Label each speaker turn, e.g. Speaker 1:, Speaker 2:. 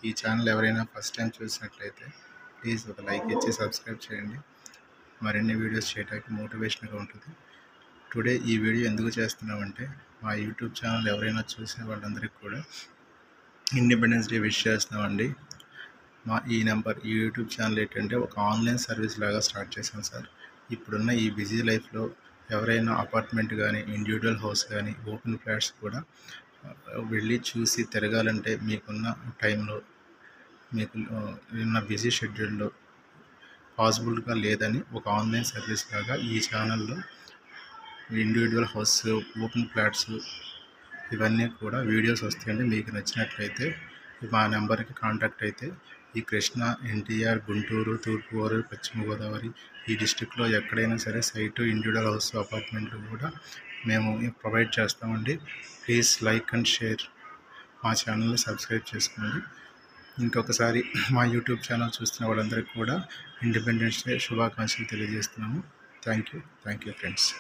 Speaker 1: ఈ ఛానల్ ఎవరైనా first time చూసినట్లయితే ప్లీజ్ ఒక లైక్ ఇచ్చి సబ్స్క్రైబ్ చేయండి. మరిన్ని వీడియోస్ చేయడానికి మోటివేషన్గా ఉంటుంది. టుడే ఈ వీడియో ఎందుకు చేస్తున్నామంటే, మా యూట్యూబ్ ఛానల్ ఎవరైనా చూసే వాళ్ళందరికీ కూడా ఇండిపెండెన్స్ డే విష్ చేస్తున్నామండి. ఈ యూట్యూబ్ ఛానల్ ఏంటంటే ఒక ఆన్లైన్ సర్వీస్ లాగా స్టార్ట్ చేశాం సార్. ఇప్పుడున్న ఈ బిజీ లైఫ్లో ఎవరైనా అపార్ట్మెంట్ కానీ, ఇండివిజువల్ హౌస్ కానీ, ఓపెన్ ఫ్లాట్స్ కూడా వెళ్ళి చూసి తిరగాలంటే మీకున్న టైంలో, మీకు ఉన్న బిజీ షెడ్యూల్లో పాసిబుల్గా లేదని ఒక ఆన్లైన్ సర్వీస్ లాగా ఈ ఛానల్లో ఇండివిజువల్ హౌస్, ఓపెన్ ఫ్లాట్స్ ఇవన్నీ కూడా వీడియోస్ వస్తాయండి. మీకు నచ్చినట్లయితే మా నెంబర్కి కాంటాక్ట్ అయితే ఈ కృష్ణా, ఎన్టీఆర్, గుంటూరు, తూర్పుగోదావరి, పశ్చిమ గోదావరి ఈ డిస్టిక్లో ఎక్కడైనా సరే సైటు, ఇండివిజువల్ హౌస్, అపార్ట్మెంట్లు కూడా మేము ప్రొవైడ్ చేస్తామండి. ప్లీజ్ లైక్ అండ్ షేర్, మా ఛానల్ని సబ్స్క్రైబ్ చేసుకోండి. ఇంకొకసారి మా యూట్యూబ్ ఛానల్ చూస్తున్న వాళ్ళందరికీ కూడా ఇండిపెండెన్స్ డే శుభాకాంక్షలు తెలియజేస్తున్నాము. Thank you friends.